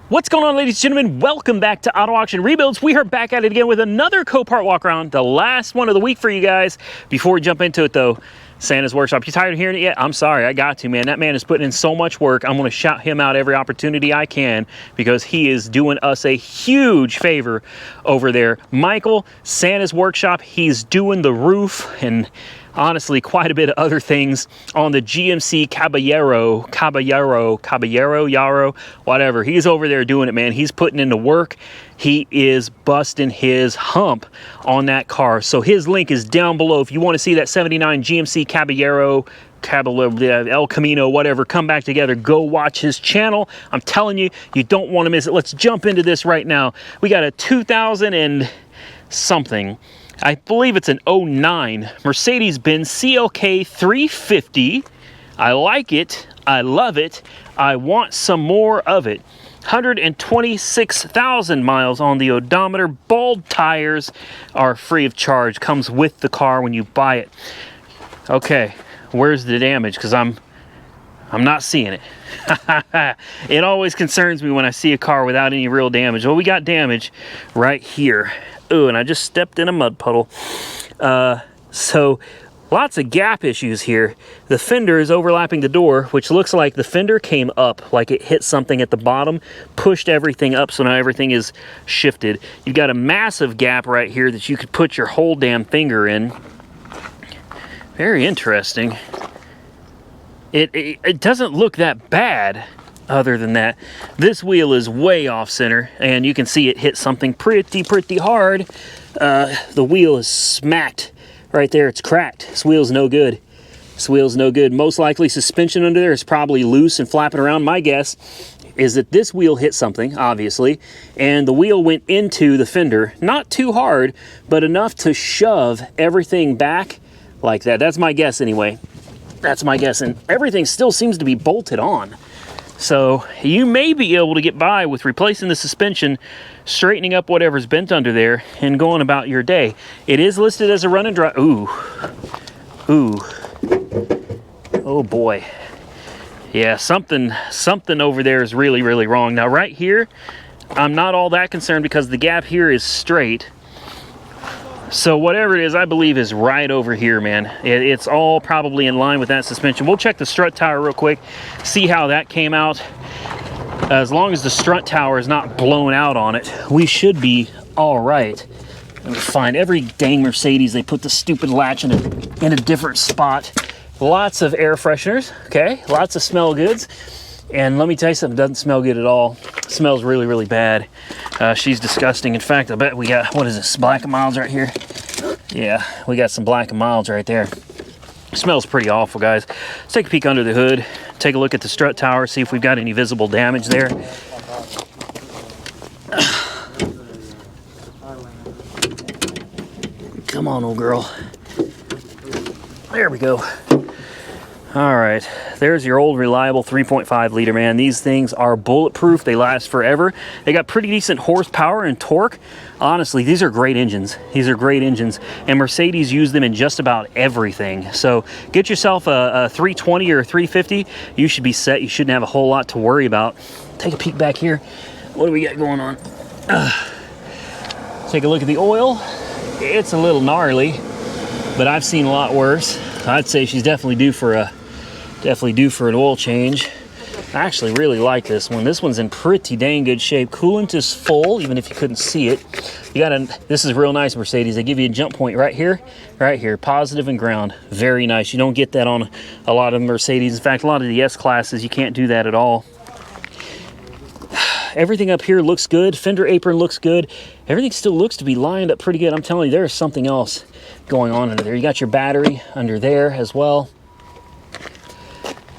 What's going on, ladies and gentlemen? Welcome back to Auto Auction Rebuilds. We are back at it again with another Copart walk around, the last one of the week for you guys. Before we jump into it though, Santa's Workshop, you tired of hearing it yet? I'm sorry, I got to, man. That man is putting in so much work. I'm gonna shout him out every opportunity I can because he is doing us a huge favor over there. Michael, Santa's Workshop, he's doing the roof and honestly quite a bit of other things on the GMC Caballero, whatever. He's over there doing it, man. He's putting in the work. He is busting his hump on that car. So his link is down below. If you want to see that 79 GMC Caballero, El Camino, whatever, come back together, go watch his channel. I'm telling you, you don't want to miss it. Let's jump into this right now. We got a 2000 and something. I believe it's an 09 Mercedes-Benz CLK 350. I like it. I love it. I want some more of it. 126,000 miles on the odometer. Bald tires are free of charge. Comes with the car when you buy it. Okay, where's the damage? Because I'm not seeing it. It always concerns me when I see a car without any real damage. Well, we got damage right here. Ooh, and I just stepped in a mud puddle. So lots of gap issues here. The fender is overlapping the door, which looks like the fender came up, like it hit something at the bottom, pushed everything up, so now everything is shifted. You've got a massive gap right here that you could put your whole damn finger in. Very interesting. It doesn't look that bad. Other than that, this wheel is way off center, and you can see it hit something pretty hard. The wheel is smacked right there. It's cracked. This wheel's no good. This wheel's no good. Most likely suspension under there is probably loose and flapping around. My guess is that this wheel hit something, obviously, and the wheel went into the fender. Not too hard, but enough to shove everything back like that. That's my guess anyway. That's my guess, and everything still seems to be bolted on. So you may be able to get by with replacing the suspension, straightening up whatever's bent under there, and going about your day. It is listed as a run and drive. Ooh. Oh boy. Yeah, something over there is really wrong. Now right here, I'm not all that concerned because the gap here is straight. So whatever it is, I believe is right over here, man. It's all probably in line with that suspension. We'll check the strut tower real quick, see how that came out. As long as the strut tower is not blown out on it, we should be all right. Let me find every dang Mercedes, they put the stupid latch in a different spot. Lots of air fresheners, okay? Lots of smell goods. And let me tell you something, it doesn't smell good at all. It smells really bad. She's disgusting. In fact, I bet we got, what is this, Black & Milds right here? Yeah, we got some Black & Milds right there. It smells pretty awful, guys. Let's take a peek under the hood, take a look at the strut tower, see if we've got any visible damage there. Come on, old girl. There we go. All right, there's your old reliable 3.5 liter, man. These things are bulletproof. They last forever. They got pretty decent horsepower and torque. Honestly, these are great engines. These are great engines, and Mercedes use them in just about everything. So get yourself a 320 or a 350. You should be set. You shouldn't have a whole lot to worry about. Take a peek back here. What do we got going on? Take a look at the oil. It's a little gnarly, but I've seen a lot worse. I'd say she's definitely due for an oil change. I actually really like this one. This one's in pretty dang good shape. Coolant is full, even if you couldn't see it. This is real nice, Mercedes. They give you a jump point right here, positive and ground. Very nice. You don't get that on a lot of Mercedes. In fact, a lot of the S classes, you can't do that at all. Everything up here looks good. Fender apron looks good. Everything still looks to be lined up pretty good. I'm telling you, there's something else going on under there. You got your battery under there as well.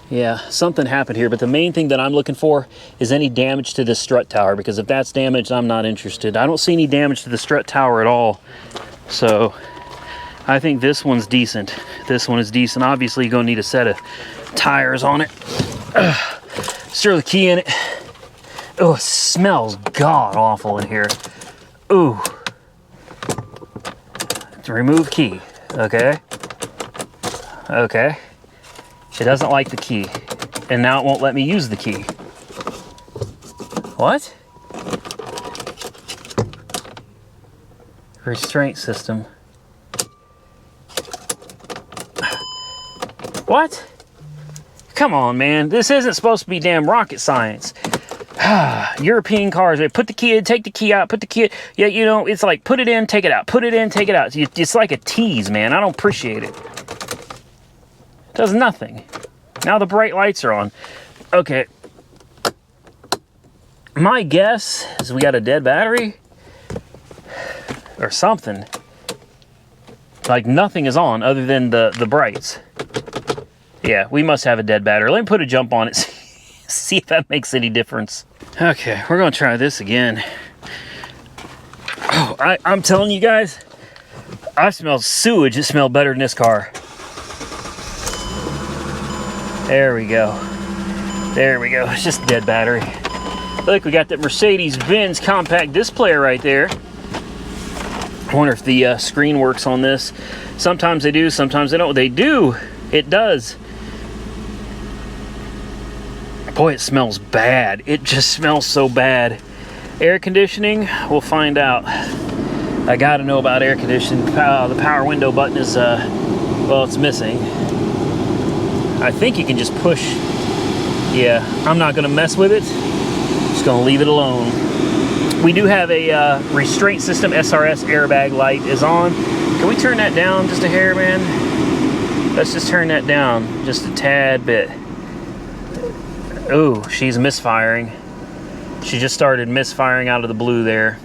Yeah, something happened here, but the main thing that I'm looking for is any damage to this strut tower, because if that's damaged, I'm not interested. I don't see any damage to the strut tower at all. So I think this one's decent. This one is decent. Obviously, you're gonna need a set of tires on it. Stir the key in it. Oh, it smells god awful in here. Ooh. Remove key. Okay. Okay. It doesn't like the key. And now it won't let me use the key. What? restraint system. What? Come on, man. This isn't supposed to be damn rocket science. European cars, they put the key in, take the key out, put the key in. Yeah, you know, it's like put it in, take it out, put it in, take it out. It's like a tease, man. I don't appreciate it. It does nothing. Now the bright lights are on. Okay. My guess is we got a dead battery or something. Like nothing is on other than the brights. Yeah, we must have a dead battery. Let me put a jump on it, see if that makes any difference. Okay, we're gonna try this again. Oh, I'm telling you guys, I smell sewage. It smelled better than this car. There we go. There we go. It's just dead battery. Look, we got that Mercedes-Benz compact disc player right there. I wonder if the screen works on this. Sometimes they do, sometimes they don't. They do. It does. Boy, it smells bad. It just smells so bad. Air conditioning, we'll find out. I gotta know about air conditioning. The power window button is, well, it's missing. I think you can just push. Yeah, I'm not gonna mess with it. Just gonna leave it alone. We do have a restraint system. SRS airbag light is on. Can we turn that down just a hair, man? Let's just turn that down just a tad bit. Ooh, she's misfiring. She just started misfiring out of the blue there.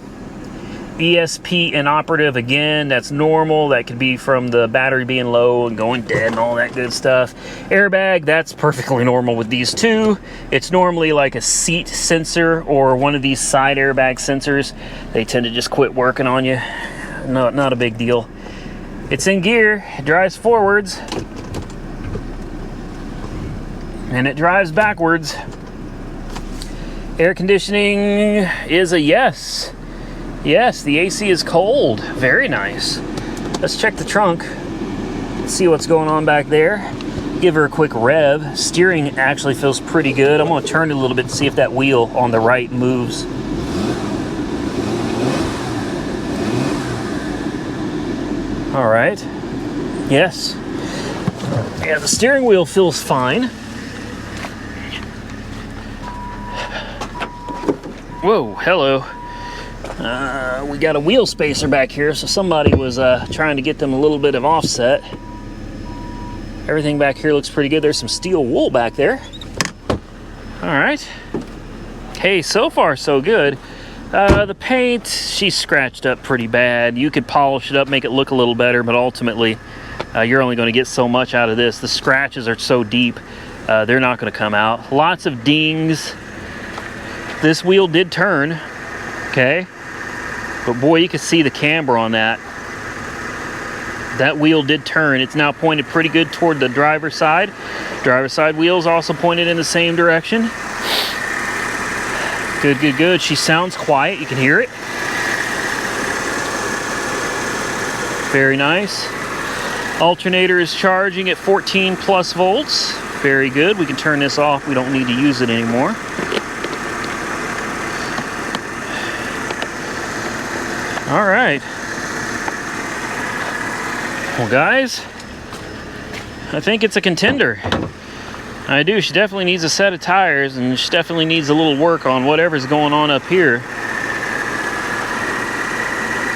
ESP inoperative again, that's normal. That could be from the battery being low and going dead and all that good stuff. Airbag, that's perfectly normal with these two. It's normally like a seat sensor or one of these side airbag sensors. They tend to just quit working on you. No, not a big deal. It's in gear, it drives forwards. And it drives backwards. Air conditioning is a yes. Yes, the AC is cold. Very nice. Let's check the trunk. See what's going on back there. Give her a quick rev. Steering actually feels pretty good. I'm going to turn it a little bit to see if that wheel on the right moves. All right. Yes. Yeah, the steering wheel feels fine. Whoa, hello. We got a wheel spacer back here, so somebody was trying to get them a little bit of offset. Everything back here looks pretty good. There's some steel wool back there. All right. Hey, so far so good. The paint, she's scratched up pretty bad. You could polish it up, make it look a little better, but ultimately, you're only going to get so much out of this. The scratches are so deep, they're not going to come out. Lots of dings. This wheel did turn, okay? But boy, you can see the camber on that. That wheel did turn. It's now pointed pretty good toward the driver's side. Driver's side wheel's also pointed in the same direction. Good, good, good. She sounds quiet. You can hear it. Very nice. Alternator is charging at 14 plus volts. Very good. We can turn this off. We don't need to use it anymore. All right. Well, guys, I think it's a contender. I do. She definitely needs a set of tires, and she definitely needs a little work on whatever's going on up here.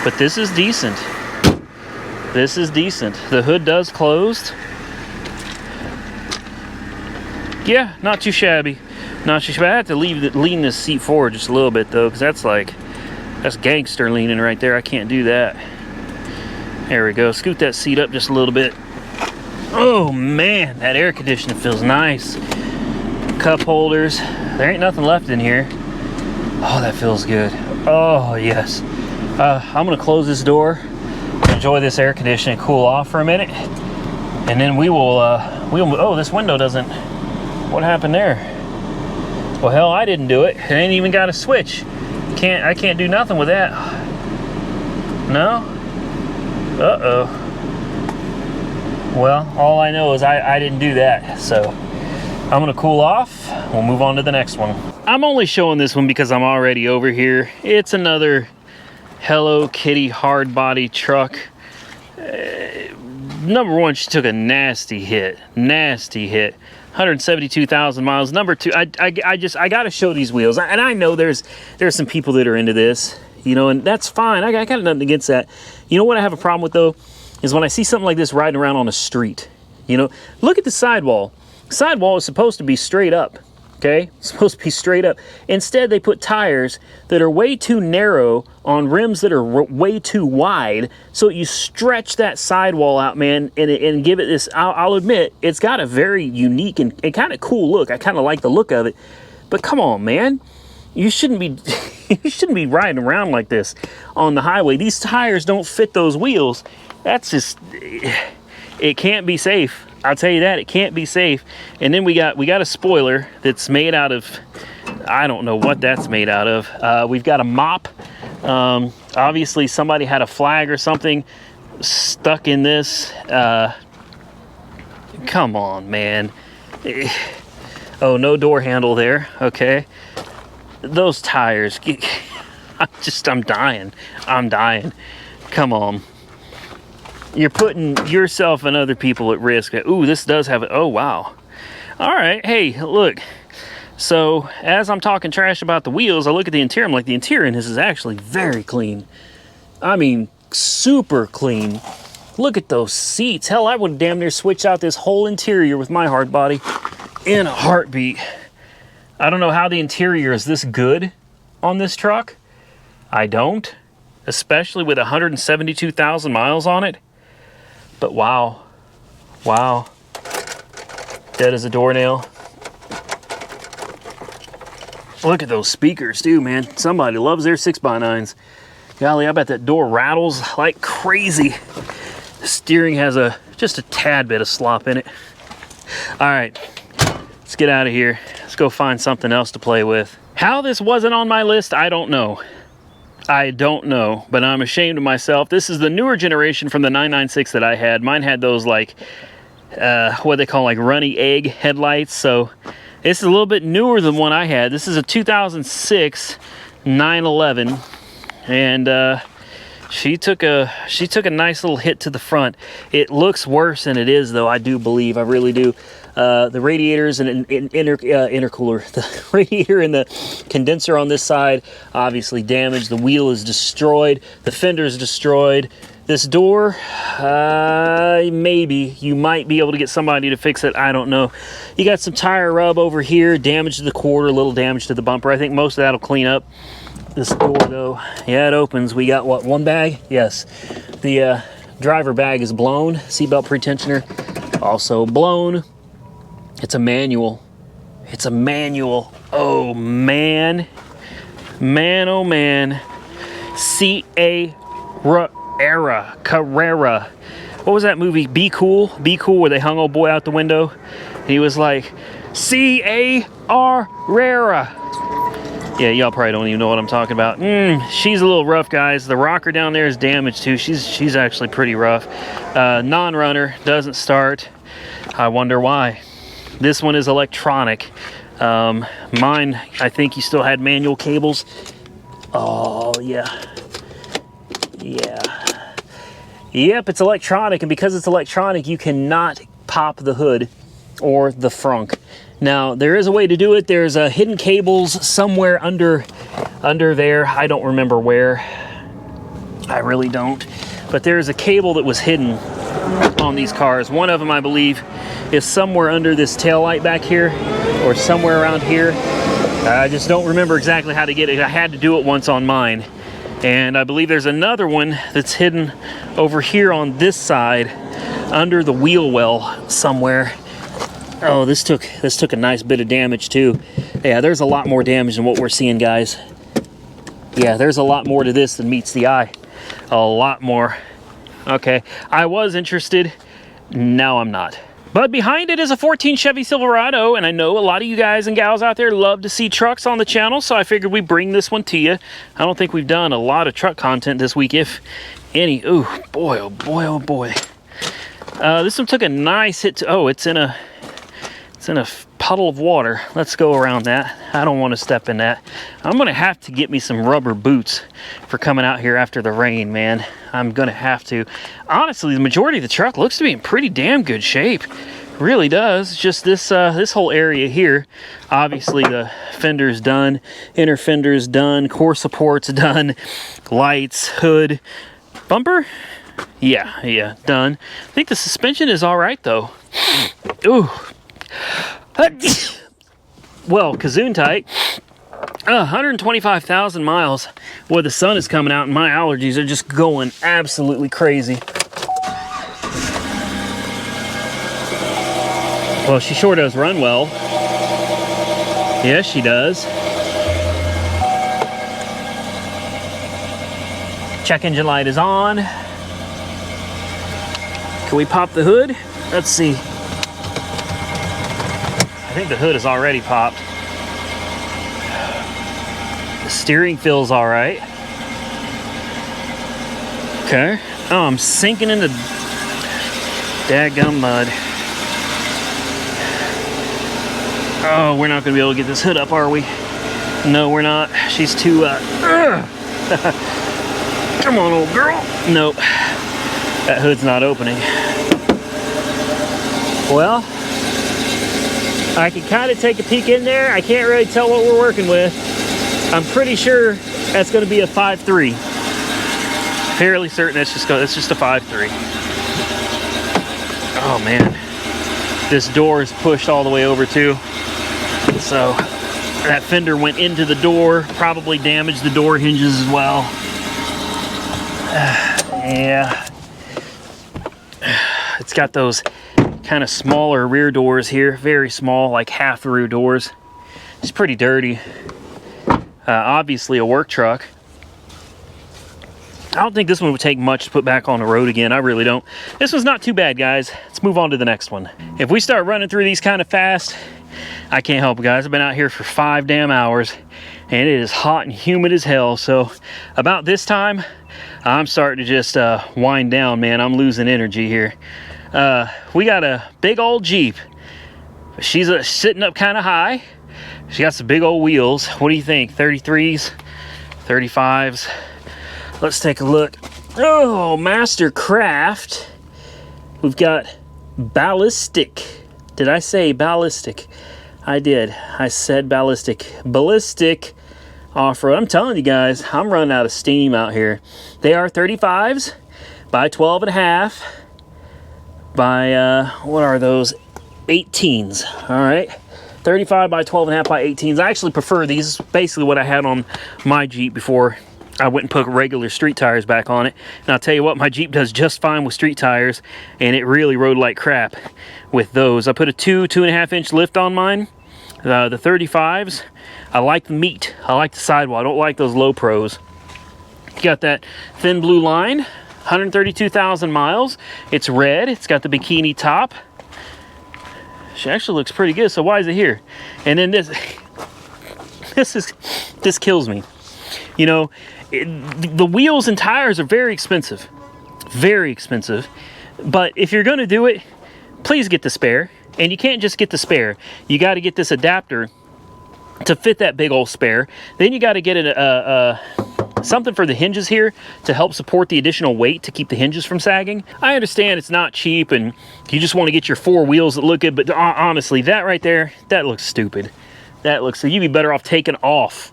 But this is decent. This is decent. The hood does close. Yeah, not too shabby. Not too shabby. I have to lean this seat forward just a little bit, though, because that's gangster leaning right there. I can't do that. There we go. Scoot that seat up just a little bit. Oh man, that air conditioning feels nice. Cup holders. There ain't nothing left in here. Oh, that feels good. Oh yes. I'm gonna close this door, enjoy this air conditioning, cool off for a minute, and then we will. Oh, this window doesn't. What happened there? Well, hell, I didn't do it. It ain't even got a switch. I can't do nothing with that. No? Uh-oh. Well, all I know is I didn't do that. So I'm gonna cool off. We'll move on to the next one. I'm only showing this one because I'm already over here. It's another Hello Kitty hardbody truck. Number one, she took a nasty hit. 172,000 miles. Number two, I gotta show these wheels, and I know there's some people that are into this, you know, and that's fine. I got nothing against that. You know what I have a problem with though, is when I see something like this riding around on a street. You know, look at the sidewall. Sidewall is supposed to be straight up. Okay, it's supposed to be straight up. Instead, they put tires that are way too narrow on rims that are way too wide. So you stretch that sidewall out, man, and give it this. I'll admit, it's got a very unique and kind of cool look. I kind of like the look of it. But come on, man, you shouldn't be you shouldn't be riding around like this on the highway. These tires don't fit those wheels. That's just, it can't be safe. I'll tell you that, it can't be safe. And then we got a spoiler that's made out of, I don't know what that's made out of. We've got a mop. Obviously somebody had a flag or something stuck in this. Come on, man. Oh, no door handle there. Okay. Those tires, I'm dying. Come on. You're putting yourself and other people at risk. Ooh, this does have it. Oh, wow. All right. Hey, look. So as I'm talking trash about the wheels, I look at the interior. I'm like, the interior in this is actually very clean. I mean, super clean. Look at those seats. Hell, I would damn near switch out this whole interior with my hard body in a heartbeat. I don't know how the interior is this good on this truck. I don't, especially with 172,000 miles on it. But wow, dead as a doornail. Look at those speakers too, man. Somebody loves their 6x9s. Golly, I bet that door rattles like crazy. The steering has just a tad bit of slop in it. All right, let's get out of here. Let's go find something else to play with. How this wasn't on my list, I don't know. But I'm ashamed of myself. This is the newer generation from the 996 that I had. Mine had those like, what they call like runny egg headlights. So this is a little bit newer than one I had. This is a 2006 911, and she took a nice little hit to the front. It looks worse than it is, though. I do believe, I really do. The radiators and intercooler, the radiator and the condenser on this side obviously damaged. The wheel is destroyed. The fender is destroyed. This door, maybe you might be able to get somebody to fix it. I don't know. You got some tire rub over here, damage to the quarter, a little damage to the bumper. I think most of that'll clean up. This door, though, yeah, it opens. We got what, one bag? Yes. The driver bag is blown. Seatbelt pretensioner also blown. It's a manual. It's a manual. Oh, man. Man, oh, man. Carrera. What was that movie? Be Cool? Be Cool, where they hung old boy out the window. And he was like, Carrera. Yeah, y'all probably don't even know what I'm talking about. She's a little rough, guys. The rocker down there is damaged, too. She's actually pretty rough. Non-runner, doesn't start. I wonder why. This one is electronic. Mine, I think you still had manual cables. Oh, yeah. Yeah. Yep, it's electronic, and because it's electronic, you cannot pop the hood or the frunk. Now, there is a way to do it. There's hidden cables somewhere under there. I don't remember where. I really don't. But there's a cable that was hidden on these cars. One of them, I believe, is somewhere under this taillight back here, or somewhere around here. I just don't remember exactly how to get it. I had to do it once on mine. And I believe there's another one that's hidden over here on this side under the wheel well somewhere. Oh, this took a nice bit of damage too. Yeah, there's a lot more damage than what we're seeing, guys. Yeah, there's a lot more to this than meets the eye. A lot more. Okay, I was interested. Now I'm not. But behind it is a 14 Chevy Silverado, and I know a lot of you guys and gals out there love to see trucks on the channel, so I figured we'd bring this one to you. I don't think we've done a lot of truck content this week, if any. Ooh, boy, oh boy, oh boy. This one took a nice hit to, oh, it's in a puddle of water. Let's go around that. I don't want to step in that. I'm gonna have to get me some rubber boots for coming out here after the rain, man. I'm gonna have to. Honestly, the majority of the truck looks to be in pretty damn good shape. Really does. Just this this whole area here. Obviously the fender's done, inner fender's done, core support's done, lights, hood, bumper. Yeah, done. I think the suspension is all right though. Ooh. Well, kazoon tight. 125,000 miles. Boy, the sun is coming out and my allergies are just going absolutely crazy. Well, she sure does run well. Yes, she does. Check engine light is on. Can we pop the hood? Let's see. I think the hood is already popped. The steering feels all right. Okay. Oh, I'm sinking into dadgum mud. Oh, we're not gonna be able to get this hood up, are we? No, we're not. She's too, Come on, old girl. Nope. That hood's not opening. Well, I can kind of take a peek in there. I can't really tell what we're working with. I'm pretty sure that's going to be a 5.3. Fairly certain it's just a 5.3. Oh man, this door is pushed all the way over too. So that fender went into the door, probably damaged the door hinges as well. Yeah, it's got those kind of smaller rear doors here, very small, like half the rear doors. It's pretty dirty. Obviously a work truck. I don't think this one would take much to put back on the road again. I really don't. This one's not too bad, guys. Let's move on to the next one. If we start running through these kind of fast, I can't help it, guys. I've been out here for 5 damn hours and it is hot and humid as hell. So about this time, I'm starting to just wind down, man. I'm losing energy here. We got a big old Jeep. She's sitting up kind of high. She got some big old wheels. What do you think? 33s, 35s. Let's take a look. Oh, Mastercraft. We've got ballistic. Did I say ballistic? I did. I said ballistic. Ballistic off-road. I'm telling you guys, I'm running out of steam out here. They are 35s by 12.5 by, what are those? 18s. All right. 35 by 12.5 by 18s. I actually prefer these. Basically what I had on my Jeep before I went and put regular street tires back on it. And I'll tell you what, my Jeep does just fine with street tires, and it really rode like crap with those. I put a 2.5 inch lift on mine. The 35s, I like the meat. I like the sidewall. I don't like those low pros. You got that thin blue line, 132,000 miles. It's red. It's got the bikini top. She actually looks pretty good, so why is it here? And then this kills me. You know, the wheels and tires are very expensive. Very expensive. But if you're gonna do it, please get the spare. And you can't just get the spare. You gotta get this adapter to fit that big old spare. Then you gotta get something for the hinges here to help support the additional weight to keep the hinges from sagging. I understand it's not cheap and you just want to get your 4 wheels that look good, but honestly, that right there, that looks stupid. That looks, so you'd be better off taking off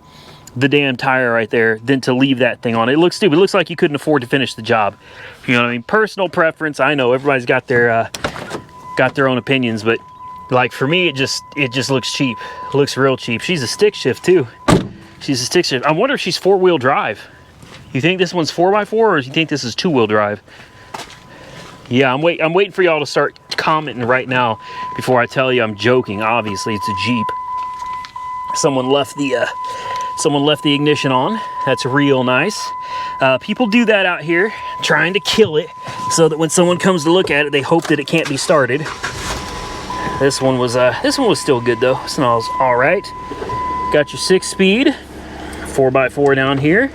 the damn tire right there than to leave that thing on. It looks stupid. It looks like you couldn't afford to finish the job. You know what I mean? Personal preference. I know everybody's got their own opinions, but like for me, it just looks cheap. It looks real cheap. She's a stick shift too. She's a stick shift. I wonder if she's 4-wheel drive. You think this one's 4x4 or do you think this is 2-wheel drive? Yeah, I'm waiting for y'all to start commenting right now before I tell you I'm joking. Obviously, it's a Jeep. Someone left the ignition on. That's real nice. People do that out here, trying to kill it so that when someone comes to look at it, they hope that it can't be started. This one was still good though. This one was all right. Got your 6-speed, 4x4 down here.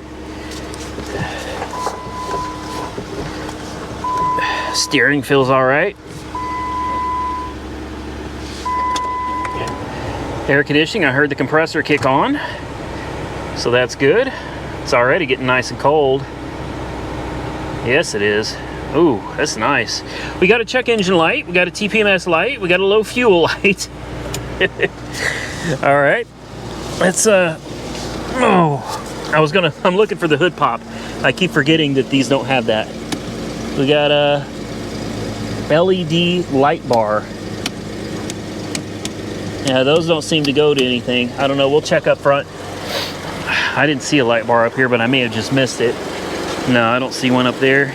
Steering feels all right. Air conditioning, I heard the compressor kick on, so that's good. It's already getting nice and cold. Yes, it is. Ooh, that's nice. We got a check engine light, we got a TPMS light, we got a low fuel light. All right, let's I'm looking for the hood pop. I keep forgetting that these don't have that. We got a LED light bar. Yeah, those don't seem to go to anything. I don't know, we'll check up front. I didn't see a light bar up here, but I may have just missed it. No, I don't see one up there.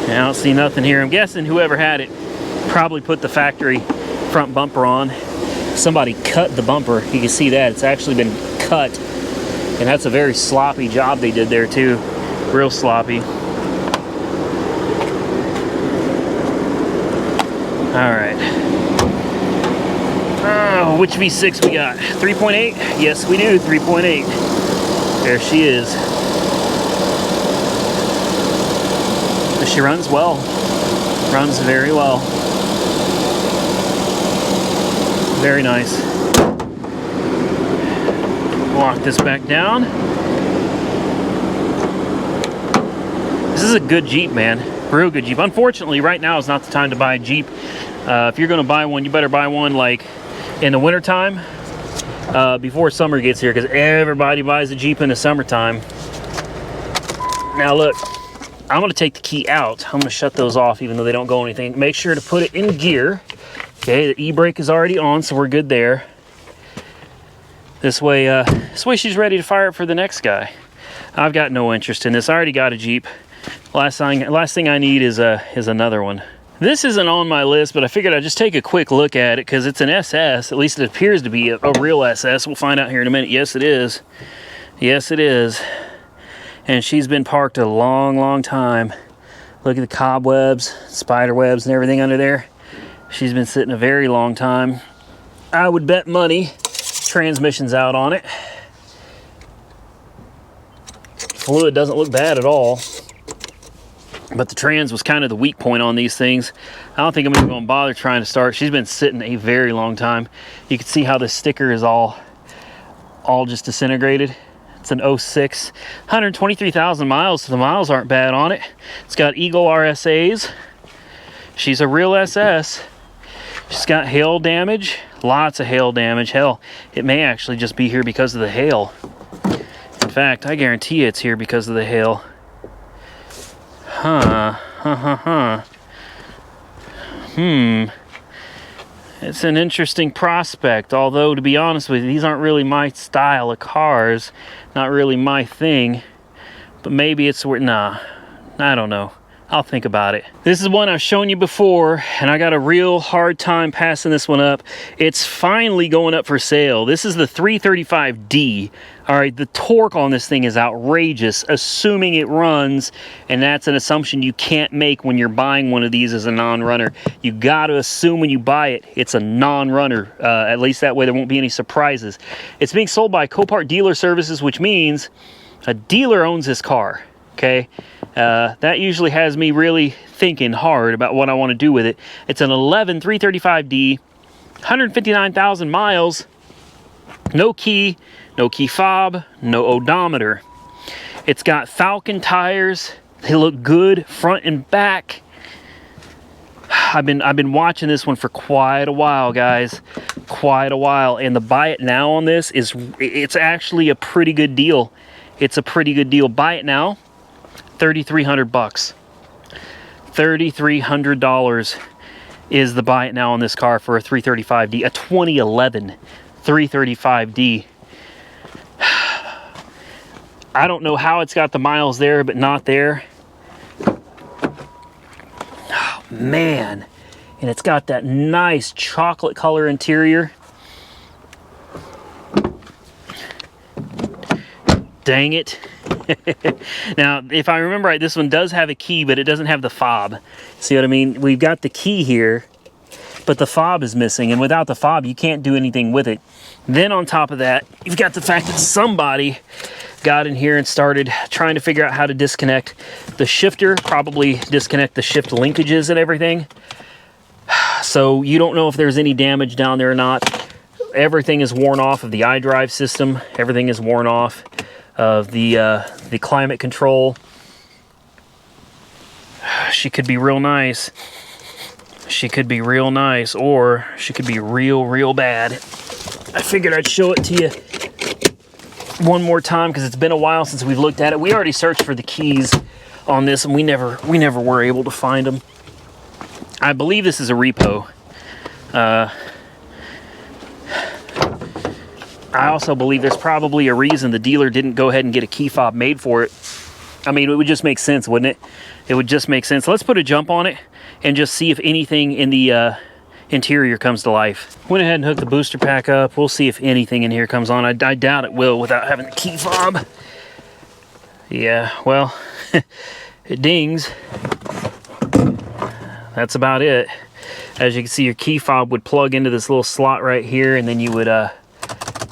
I don't see nothing here. I'm guessing whoever had it probably put the factory front bumper on. Somebody cut the bumper. You can see that. It's actually been cut. And that's a very sloppy job they did there too. Real sloppy. All right. Oh, which V6 we got? 3.8? Yes, we do. 3.8. There she is. She runs well. Runs very well. Very nice. Lock this back down. This is a good Jeep, man. Real good Jeep. Unfortunately, right now is not the time to buy a Jeep. If you're going to buy one, you better buy one like in the wintertime, before summer gets here, because everybody buys a Jeep in the summertime. Now look, I'm going to take the key out. I'm going to shut those off even though they don't go anything. Make sure to put it in gear. Okay, the e-brake is already on, so we're good there. This way she's ready to fire up for the next guy. I've got no interest in this. I already got a Jeep. Last thing I need is another one. This isn't on my list, but I figured I'd just take a quick look at it because it's an SS. At least it appears to be a real SS. We'll find out here in a minute. Yes, it is. Yes, it is. And she's been parked a long, long time. Look at the cobwebs, spider webs, and everything under there. She's been sitting a very long time. I would bet money transmission's out on it. Fluid doesn't look bad at all. But the trans was kind of the weak point on these things. I don't think I'm even going to bother trying to start. She's been sitting a very long time. You can see how the sticker is all just disintegrated. It's an 06, 123,000 miles, so the miles aren't bad on it. It's got Eagle RSAs. She's a real SS. She's got hail damage, lots of hail damage. Hell, it may actually just be here because of the hail. In fact, I guarantee it's here because of the hail. It's an interesting prospect, although to be honest with you, these aren't really my style of cars. Not really my thing. But maybe it's where, nah, I don't know. I'll think about it. This is one I've shown you before, and I got a real hard time passing this one up. It's finally going up for sale. This is the 335D. All right, the torque on this thing is outrageous, assuming it runs, and that's an assumption you can't make when you're buying one of these as a non-runner. You got to assume when you buy it, it's a non-runner. At least that way there won't be any surprises. It's being sold by Copart Dealer Services, which means a dealer owns this car, okay? That usually has me really thinking hard about what I want to do with it. It's an 11 335D, 159,000 miles, no key fob, no odometer. It's got Falcon tires. They look good front and back. I've been watching this one for quite a while, guys. Quite a while. And the buy it now on this it's actually a pretty good deal. It's a pretty good deal. Buy it now. $3,300 bucks. $3,300 is the buy it now on this car for a 335D, a 2011 335D. I don't know how it's got the miles there, but not there. Oh, man. And it's got that nice chocolate color interior. Dang it. Now, if I remember right, this one does have a key, but it doesn't have the fob. See what I mean? We've got the key here, but the fob is missing, and without the fob, you can't do anything with it. Then on top of that, you've got the fact that somebody got in here and started trying to figure out how to disconnect the shifter, probably disconnect the shift linkages and everything. So you don't know if there's any damage down there or not. everything is worn off of the iDrive system. Everything is worn off of the climate control. She could be real nice. She could be real nice, or she could be real bad. I figured I'd show it to you one more time because it's been a while since we've looked at it. We already searched for the keys on this, and we never were able to find them. I believe this is a repo. I also believe there's probably a reason the dealer didn't go ahead and get a key fob made for it. I mean, it would just make sense, wouldn't it? It would just make sense. Let's put a jump on it and just see if anything in the interior comes to life. Went ahead and hooked the booster pack up. We'll see if anything in here comes on. I doubt it will without having the key fob. Yeah, well, it dings. That's about it. As you can see, your key fob would plug into this little slot right here, and then you would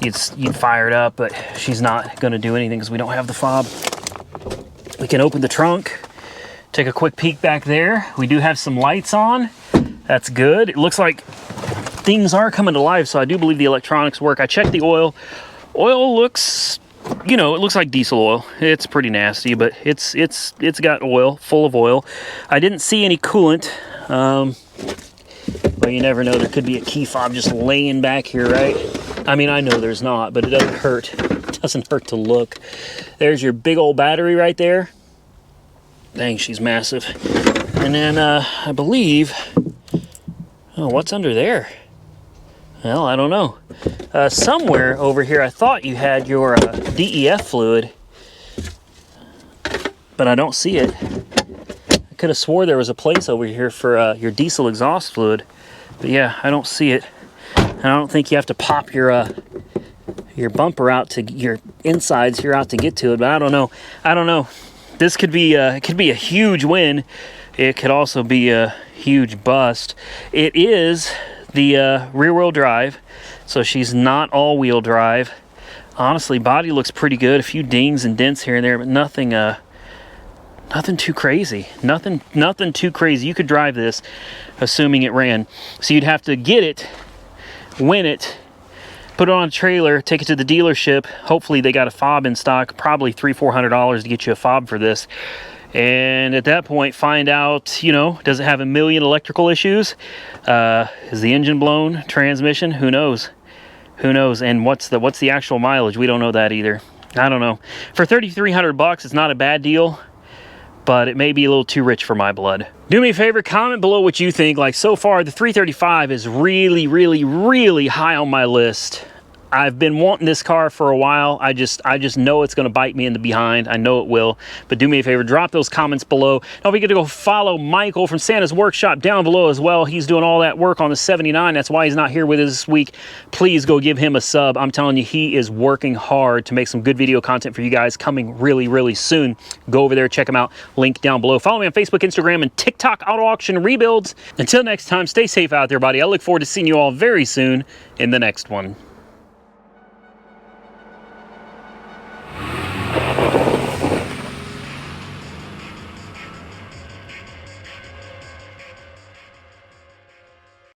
you'd fire it up, but she's not going to do anything because we don't have the fob. We can open the trunk, take a quick peek back there. We do have some lights on. That's good. It looks like things are coming to life, so I do believe the electronics work. I checked the oil. Oil looks, you know, it looks like diesel oil. It's pretty nasty, but it's got oil, full of oil. I didn't see any coolant. Well, you never know. There could be a key fob just laying back here, right? I mean, I know there's not, but it doesn't hurt. It doesn't hurt to look. There's your big old battery right there. Dang, she's massive. And then I believe, oh, what's under there? Well, I don't know. Somewhere over here, I thought you had your DEF fluid, but I don't see it. I could have swore there was a place over here for your diesel exhaust fluid, but yeah, I don't see it. And I don't think you have to pop your bumper out to your insides here out to get to it, but I don't know. I don't know. This could be it could be a huge win. It could also be a huge bust. It is the rear-wheel drive, so she's not all-wheel drive. Honestly, body looks pretty good. A few dings and dents here and there, but nothing nothing too crazy. Nothing too crazy. You could drive this, assuming it ran. So you'd have to get it, win it, put it on a trailer, take it to the dealership. Hopefully they got a fob in stock, probably $300-400 to get you a fob for this. And at that point, find out, you know, does it have a million electrical issues? Is the engine blown? Transmission? Who knows? Who knows? And what's the actual mileage? We don't know that either. I don't know. For $3,300, it's not a bad deal, but it may be a little too rich for my blood. Do me a favor, comment below what you think. Like, so far, the 335 is really high on my list. I've been wanting this car for a while. I just know it's going to bite me in the behind. I know it will. But do me a favor, drop those comments below. Don't forget to go follow Michael from Santa's Workshop down below as well. He's doing all that work on the 79. That's why he's not here with us this week. Please go give him a sub. I'm telling you, he is working hard to make some good video content for you guys coming really soon. Go over there, check him out. Link down below. Follow me on Facebook, Instagram, and TikTok Auto Auction Rebuilds. Until next time, stay safe out there, buddy. I look forward to seeing you all very soon in the next one.